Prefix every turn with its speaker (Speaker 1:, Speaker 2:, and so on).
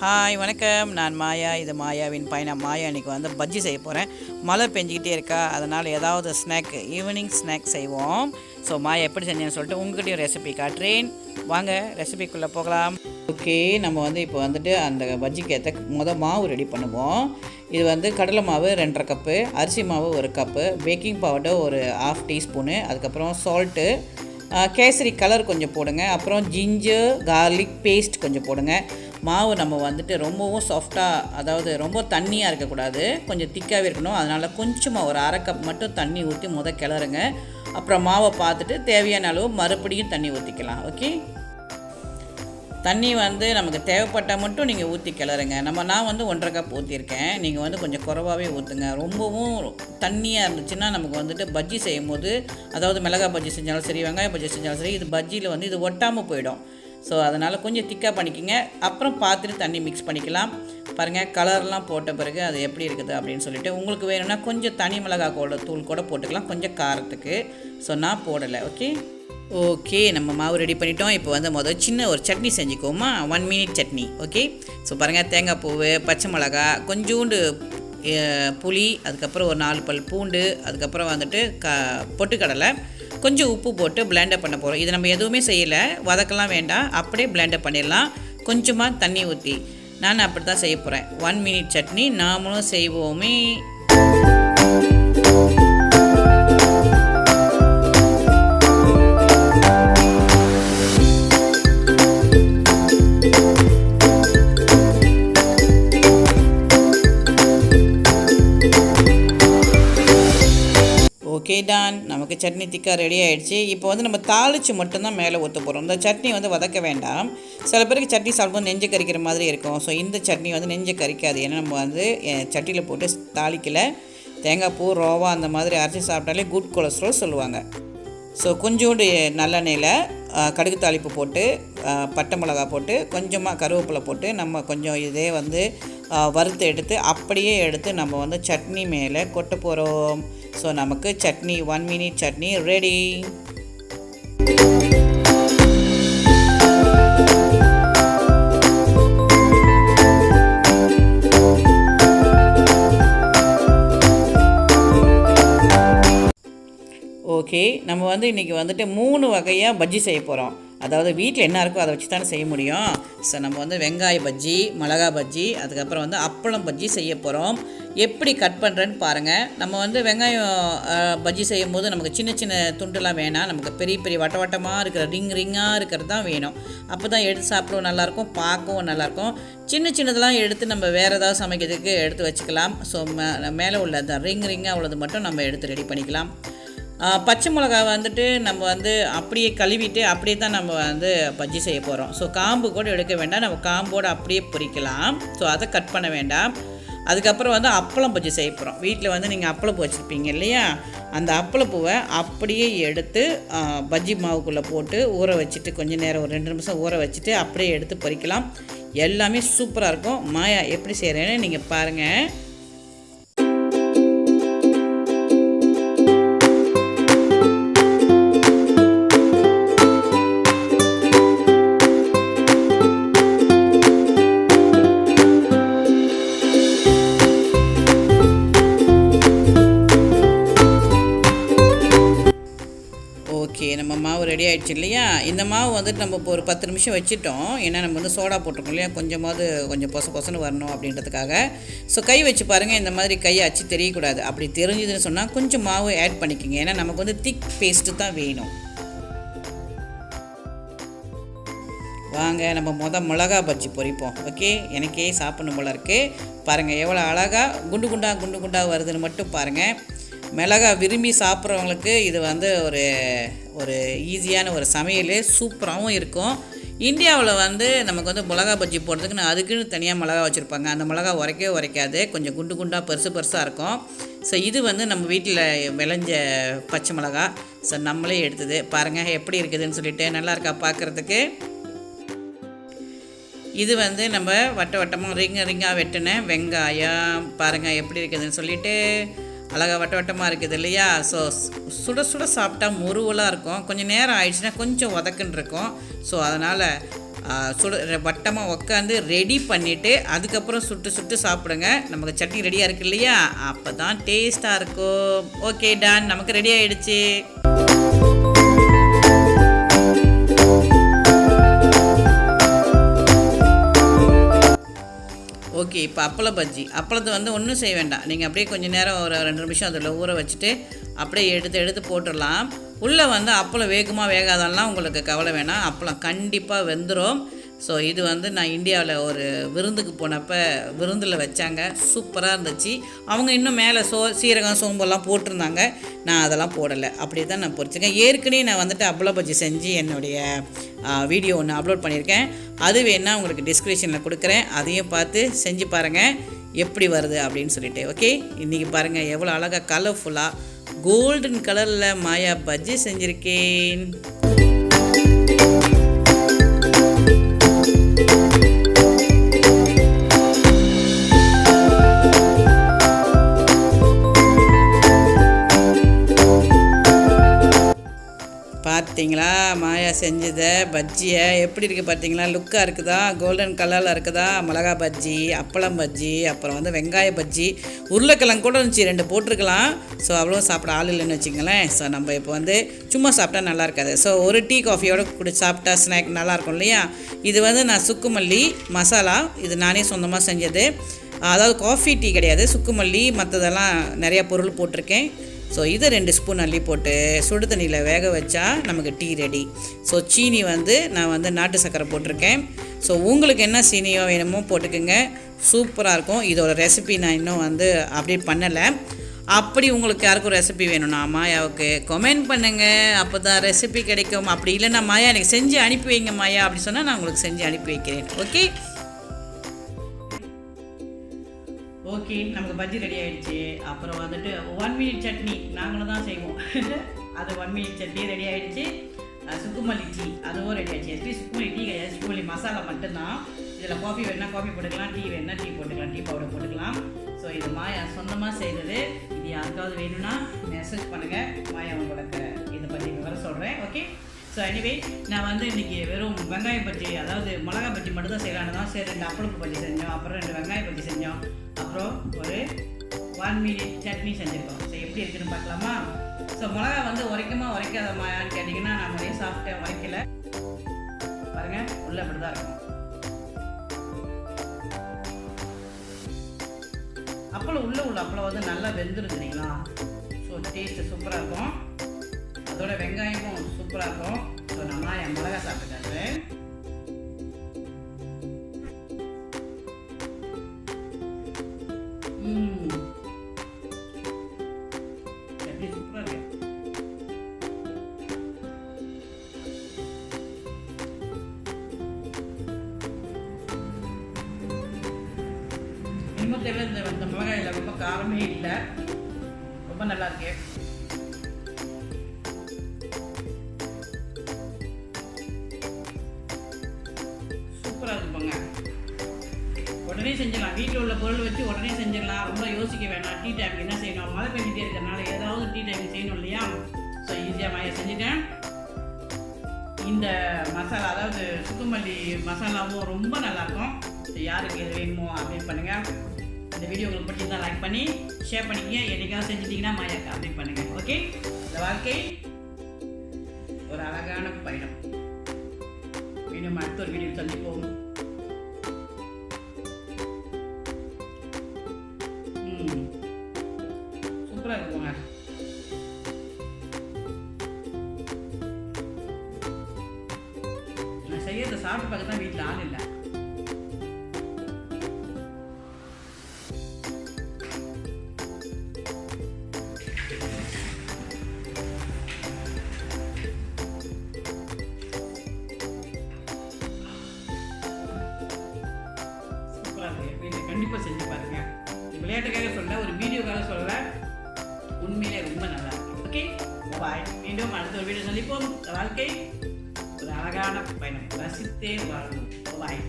Speaker 1: Hi வணக்கம், நான் மாயா. இது மாயாவின் பயணம். மாயா இன்றைக்கி வந்து பஜ்ஜி செய்ய போகிறேன். மழை பெஞ்சிக்கிட்டே இருக்கா, அதனால் ஏதாவது ஸ்நாக், ஈவினிங் ஸ்நாக் செய்வோம். ஸோ மாயா எப்படி செஞ்சேன்னு சொல்லிட்டு உங்கள்கிட்டையும் ரெசிபி காட்டுறேன். வாங்க ரெசிபிக்குள்ளே போகலாம். ஓகே, நம்ம வந்து இப்போ வந்துட்டு அந்த பஜ்ஜிக்கு ஏற்ற மாவு ரெடி பண்ணுவோம். இது வந்து கடலை மாவு 2.5 கப்பு, அரிசி மாவு 1 கப்பு, பேக்கிங் பவுடர் ஒரு 1/2 டீஸ்பூனு, அதுக்கப்புறம் சால்ட்டு, கேசரி கலர் கொஞ்சம் போடுங்க, அப்புறம் ஜிஞ்சர் கார்லிக் பேஸ்ட் கொஞ்சம் போடுங்க. மாவு நம்ம வந்துட்டு ரொம்பவும் சாஃப்டாக, அதாவது ரொம்ப தண்ணியாக இருக்கக்கூடாது, கொஞ்சம் திக்காகவே இருக்கணும். அதனால் கொஞ்சமாக ஒரு 1/2 கப் மட்டும் தண்ணி ஊற்றி கிளறுங்க. அப்புறம் மாவை பார்த்துட்டு தேவையான அளவு மறுபடியும் தண்ணி ஊற்றிக்கலாம். ஓகே, தண்ணி வந்து நமக்கு தேவைப்பட்டால் மட்டும் நீங்கள் ஊற்றி கிளறுங்க. நான் வந்து 1.5 கப் ஊற்றிருக்கேன். நீங்கள் வந்து கொஞ்சம் குறைவாகவே ஊற்றுங்க. ரொம்பவும் தண்ணியாக இருந்துச்சுன்னா நமக்கு வந்துட்டு பஜ்ஜி செய்யும் போது, அதாவது மிளகாய் பஜ்ஜி செஞ்சாலும் சரி, வெங்காய பஜ்ஜி செஞ்சாலும் சரி, இது பஜ்ஜியில் வந்து இது ஒட்டாமல் போயிடும். ஸோ அதனால் கொஞ்சம் திக்காக பண்ணிக்கோங்க. அப்புறம் பார்த்துட்டு தண்ணி மிக்ஸ் பண்ணிக்கலாம். பாருங்கள், கலர்லாம் போட்ட பிறகு அது எப்படி இருக்குது அப்படின்னு சொல்லிட்டு, உங்களுக்கு வேணும்னா கொஞ்சம் தனி மிளகாய் தூள் கூட போட்டுக்கலாம், கொஞ்சம் காரத்துக்கு. ஸோ நான் போடலை. ஓகே, நம்ம மாவு ரெடி பண்ணிட்டோம். இப்போ வந்து சின்ன ஒரு சட்னி செஞ்சுக்குவோமா, 1 மினிட் சட்னி. ஓகே, ஸோ பாருங்கள், தேங்காய் பூவு, பச்சை மிளகா, கொஞ்சோண்டு புளி, அதுக்கப்புறம் ஒரு 4 பல் பூண்டு, அதுக்கப்புறம் வந்துட்டு பொட்டுக்கடலை, கொஞ்சம் உப்பு போட்டு பிளெண்டர் பண்ண போகிறோம். இது நம்ம எதுவுமே செய்யலை, வதக்கலாம் வேண்டாம், அப்படியே பிளெண்டர் பண்ணிடலாம். கொஞ்சமாக தண்ணி ஊற்றி நான் அப்படி தான் செய்ய போகிறேன். 1 மினிட் சட்னி நாமளும் செய்வோமே. ஓகே டான், நமக்கு சட்னி திக்காக ரெடி ஆகிடுச்சு. இப்போ வந்து நம்ம தாளித்து மட்டும்தான் மேலே ஊற்ற போகிறோம். இந்த சட்னி வந்து வதக்க வேண்டாம். சில பேருக்கு சட்னி சாப்பிடும்போது நெஞ்சு கறிக்கிற மாதிரி இருக்கும். ஸோ இந்த சட்னி வந்து நெஞ்சு கறிக்காது. ஏன்னா நம்ம வந்து சட்டியில் போட்டு தாளிக்கலை. தேங்காய் பூ, ரோவா அந்த மாதிரி அரைச்சி சாப்பிட்டாலே குட் கொலஸ்ட்ரால் சொல்லுவாங்க. ஸோ கொஞ்சோண்டு நல்லெண்ணெயில் கடுகு தாளிப்பு போட்டு, பட்டை மிளகா போட்டு, கொஞ்சமாக கருவேப்பிலை போட்டு, நம்ம கொஞ்சம் இதே வந்து வறுத்து எடுத்து அப்படியே எடுத்து நம்ம வந்து சட்னி மேலே கொட்ட போகிறோம். ஸோ நமக்கு chutney, 1 minute chutney ready. Okay, நம்ம வந்து இன்றைக்கி வந்துட்டு 3 வகையாக பஜ்ஜி செய்ய போகிறோம். அதாவது வீட்டில் என்ன இருக்கோ அதை வச்சு தானே செய்ய முடியும். ஸோ நம்ம வந்து வெங்காய பஜ்ஜி, மிளகா பஜ்ஜி, அதுக்கப்புறம் வந்து அப்பளம் பஜ்ஜி செய்ய போகிறோம். எப்படி கட் பண்ணுறேன்னு பாருங்கள். நம்ம வந்து வெங்காயம் பஜ்ஜி செய்யும் போது நமக்கு சின்ன சின்ன துண்டுலாம் வேணாம், நமக்கு பெரிய பெரிய வட்டமாக இருக்கிற ரிங்காக இருக்கிறது தான் வேணும். அப்போ தான் எடுத்து சாப்பிடவும் நல்லாயிருக்கும், பார்க்கவும் நல்லாயிருக்கும். சின்ன சின்னதெல்லாம் எடுத்து நம்ம வேறு ஏதாவது சமைக்கிறதுக்கு எடுத்து வச்சுக்கலாம். ஸோ மேலே உள்ள அந்த ரிங்காக உள்ளது மட்டும் நம்ம எடுத்து ரெடி பண்ணிக்கலாம். பச்சை மிளகா வந்துட்டு நம்ம வந்து அப்படியே கழுவிட்டு அப்படியே தான் நம்ம வந்து பஜ்ஜி செய்ய போகிறோம். ஸோ காம்பு கூட எடுக்க வேண்டாம், நம்ம காம்போடு அப்படியே பொரிக்கலாம். ஸோ அதை கட் பண்ண வேண்டாம். அதுக்கப்புறம் வந்து அப்பளம் பஜ்ஜி செய்ய போகிறோம். வீட்டில் வந்து நீங்கள் அப்பளப்பூ வச்சுருப்பீங்க இல்லையா, அந்த அப்பளப்பூவை அப்படியே எடுத்து பஜ்ஜி மாவுக்குள்ளே போட்டு ஊற வச்சுட்டு, கொஞ்சம் நேரம் ஒரு 2 நிமிஷம் ஊற வச்சுட்டு அப்படியே எடுத்து பொரிக்கலாம். எல்லாமே சூப்பராக இருக்கும். மாயா எப்படி செய்கிறேன்னு நீங்கள் பாருங்கள். ஓகே, நம்ம மாவு ரெடி ஆகிடுச்சு இல்லையா. இந்த மாவு வந்துட்டு நம்ம இப்போ ஒரு 10 நிமிஷம் வச்சுட்டோம். ஏன்னா நம்ம வந்து சோடா போட்டிருக்கோம் இல்லையா, கொஞ்சம் பொசன்னு வரணும் அப்படின்றதுக்காக. ஸோ கை வச்சு பாருங்கள், இந்த மாதிரி கையை அச்சு தெரியக்கூடாது. அப்படி தெரிஞ்சதுன்னு சொன்னால் கொஞ்சம் மாவு ஆட் பண்ணிக்கோங்க. ஏன்னா நமக்கு வந்து திக் பேஸ்ட்டு தான் வேணும். வாங்க நம்ம மிளகா பஜ்ஜி பொரிப்போம். ஓகே, எனக்கே சாப்பிடணும் போல இருக்குது. பாருங்கள் எவ்வளோ அழகாக குண்டு குண்டாக வருதுன்னு மட்டும் பாருங்கள். மிளகா விரும்பி சாப்பிட்றவங்களுக்கு இது வந்து ஒரு ஈஸியான ஒரு சமையல், சூப்பராகவும் இருக்கும். இந்தியாவில் வந்து நமக்கு வந்து மிளகா பஜ்ஜி போடுறதுக்கு அதுக்குன்னு தனியாக மிளகா வச்சுருப்பாங்க. அந்த மிளகா உரைக்காது, கொஞ்சம் குண்டாக பெருசாக இருக்கும். ஸோ இது வந்து நம்ம வீட்டில் விளைஞ்ச பச்சை மிளகா. ஸோ நம்மளே எடுத்தது. பாருங்கள் எப்படி இருக்குதுன்னு சொல்லிட்டு, நல்லா இருக்கா பார்க்குறதுக்கு. இது வந்து நம்ம வட்டமாக ரிங்காக வெட்டின வெங்காயம். பாருங்கள் எப்படி இருக்குதுன்னு சொல்லிட்டு, அழகாக வட்டமாக இருக்குது இல்லையா. ஸோ சுட சாப்பிட்டா முருவலாக இருக்கும். கொஞ்சம் நேரம் ஆயிடுச்சுன்னா கொஞ்சம் வதக்குன்னு இருக்கும். ஸோ அதனால் வட்டமாக உட்காந்து ரெடி பண்ணிவிட்டு அதுக்கப்புறம் சுட்டு சாப்பிடுங்க. நமக்கு சட்னி ரெடியாக இருக்குது இல்லையா, அப்போ தான் டேஸ்ட்டாக இருக்கும். ஓகே டன், நமக்கு ரெடி ஆகிடுச்சு. ஓகே, இப்போ அப்பள பஜ்ஜி. அப்பளத்தை ஒன்றும் செய்ய வேண்டாம். நீங்கள் அப்படியே கொஞ்சம் நேரம் ஒரு 2 நிமிஷம் அதில் ஊற வச்சுட்டு அப்படியே எடுத்து போட்டுடலாம். உள்ளே அப்பளம் வேகுமா வேகாதெல்லாம் உங்களுக்கு கவலை வேணாம். அப்பளம் கண்டிப்பாக வெந்துடும். ஸோ இது நான் இந்தியாவில் ஒரு விருந்துக்கு போனப்போ விருந்தில் வச்சாங்க. சூப்பராக இருந்துச்சு. அவங்க இன்னும் மேலே சீரகம் சோம்பெல்லாம் போட்டிருந்தாங்க. நான் அதெல்லாம் போடலை, அப்படியே தான் நான் பொரிச்சிருக்கேன். ஏற்கனவே நான் அப்பள பஜ்ஜி செஞ்சு என்னுடைய வீடியோ ஒன்று அப்லோட் பண்ணியிருக்கேன். அது வேணால் உங்களுக்கு டிஸ்கிரிப்ஷனில் கொடுக்குறேன். அதையும் பார்த்து செஞ்சு பாருங்கள் எப்படி வருது அப்படின்னு சொல்லிட்டு. ஓகே, இன்றைக்கி பாருங்கள் எவ்வளோ அழகாக கலர்ஃபுல்லாக கோல்டன் கலரில் மாயா பஜ்ஜி செஞ்சுருக்கேன். பார்த்தீங்களா மாயா செஞ்சதை பஜ்ஜியை எப்படி இருக்குது பார்த்தீங்களா? லுக்காக இருக்குதா, கோல்டன் கலரில் இருக்குதா? மிளகா பஜ்ஜி, அப்பளம் பஜ்ஜி, அப்புறம் வெங்காய பஜ்ஜி, உருளைக்கிழங்கு கூட இருந்துச்சு, 2 போட்டிருக்கலாம். ஸோ அவ்வளோ சாப்பிட ஆள் இல்லைன்னு வச்சுங்களேன். ஸோ நம்ம இப்போ சும்மா சாப்பிட்டா நல்லா இருக்காது. ஸோ ஒரு டீ காஃபியோடு சாப்பிட்டா ஸ்நாக் நல்லாயிருக்கும் இல்லையா? இது நான் சுக்குமல்லி மசாலா, இது நானே சொந்தமாக செஞ்சது. அதாவது காஃபி டீ கிடையாது, சுக்குமல்லி மற்றதெல்லாம் நிறையா பொருள் போட்டிருக்கேன். ஸோ இதை 2 ஸ்பூன் அள்ளி போட்டு சுடு தண்ணியில் வேக வச்சா நமக்கு டீ ரெடி. ஸோ சீனி நான் நாட்டு சர்க்கரை போட்டிருக்கேன். ஸோ உங்களுக்கு என்ன சீனியோ வேணுமோ போட்டுக்கோங்க, சூப்பராக இருக்கும். இதோட ரெசிபி நான் இன்னும் அப்டேட் பண்ணலை. அப்படி உங்களுக்கு யாருக்கும் ரெசிபி வேணும்னா மாயாவுக்கு கமெண்ட் பண்ணுங்கள், அப்போ தான் ரெசிபி கிடைக்கும். அப்படி இல்லைன்னா மாயா எனக்கு செஞ்சு அனுப்பி வைங்க மாயா அப்படி சொன்னால் நான் உங்களுக்கு செஞ்சு அனுப்பி வைக்கிறேன். ஓகே ஓகே, நமக்கு பஜ்ஜி ரெடி ஆகிடுச்சு. அப்புறம் 1 மினிட் சட்னி நாங்களும் தான் செய்வோம். அது 1 மினிட் சட்னி ரெடி ஆகிடுச்சு. சுக்குமல்லி டீ அதுவும் ரெடி ஆகிடுச்சு. எஸ்பி சுக்குமல்லி டீ கிடையாது, சுக்குமல்லி மசாலா மட்டும்தான். இதில் காஃபி வேணுன்னா காஃபி போட்டுக்கலாம், டீ வேணுன்னா டீ போட்டுக்கலாம், டீ பவுடர் போட்டுக்கலாம். ஸோ இது மாயா சொந்தமாக செய்தது. இது யாருக்காவது வேணும்னா மெசேஜ் பண்ணுங்கள், மாயா உங்களுக்கு இதை பற்றி விவரம் சொல்கிறேன். ஓகே, ஸோ எனிவே நான் இன்றைக்கி வெறும் வெங்காய பஜ்ஜி, அதாவது மிளகா பஜ்ஜி மட்டும் தான் செய்யலான்னு தான். சரி 2 அப்பளப்பு பஜ்ஜி செஞ்சோம், அப்புறம் 2 வெங்காய பஜ்ஜி செஞ்சோம், அப்புறம் ஒரு 1 மினிட் சட்னி செஞ்சுருக்கோம். ஸோ எப்படி இருக்குன்னு பார்க்கலாமா? ஸோ மிளகா உரைக்குமா உரைக்காத மாயான்னு கேட்டிங்கன்னா நான் நிறைய சாப்பிட்டேன், உரைக்கல. பாருங்கள் உள்ளே அப்படி தான் இருக்கும். அப்பளம் உள்ள அப்பளம் நல்லா வெந்துருக்குறீங்களா? ஸோ டேஸ்ட்டு சூப்பராக இருக்கும். அதோட வெங்காயமும் சூப்பராக இருக்கும். ஸோ நான் என் மிளகா சாப்பிட்டுக்காரு. எப்படி சூப்பராக இருக்கு. இன்னும் தெரியல, இந்த மிளகாயில் ரொம்ப காரமே இல்லை, ரொம்ப நல்லா இருக்கு. உடனே செஞ்சிடலாம், வீட்டில் உள்ள பொருள் வச்சு உடனே செஞ்சிடலாம், ரொம்ப யோசிக்க வேணாம். டீ டைம் என்ன செய்யணும், மழை பெஞ்சிட்டே இருக்கிறதுனால ஏதாவது டீ டைம் செய்யணும் இல்லையா? ஸோ ஈஸியாக மாயா செஞ்சுட்டேன். இந்த மசாலா, அதாவது சுக்குமல்லி மசாலாவும் ரொம்ப நல்லாயிருக்கும். ஸோ யாருக்கு எது வேணுமோ அப்டேட் பண்ணுங்கள். இந்த வீடியோ உங்களுக்கு பிடிச்சிருந்தா லைக் பண்ணி ஷேர் பண்ணிக்கங்க. என்னைக்காவது செஞ்சுட்டிங்கன்னா மாயாவுக்கு அப்டேட் பண்ணுங்கள். ஓகே, இந்த வாழ்க்கை ஒரு அழகான பயணம். மீண்டும் அடுத்த ஒரு வீடியோ சந்திப்போம். சூப்பராக இருக்குங்க. நான் செய்யறதை சாப்பிட்டு பார்க்க தான் வீட்டில் ஆள் இல்லை. கண்டிப்பாக செஞ்சு பாருங்க. விளையாட்டுக்காக சொல்ல, ஒரு வீடியோக்காக சொல்ல, உண்மையிலே ரொம்ப நல்லா இருக்கு. ஓகே பாய், மீண்டும் அடுத்த ஒரு வீடியோ சந்திப்போம். வாழ்க்கை ஒரு அழகான பயணம், ரசித்தே வாழணும். பாய்.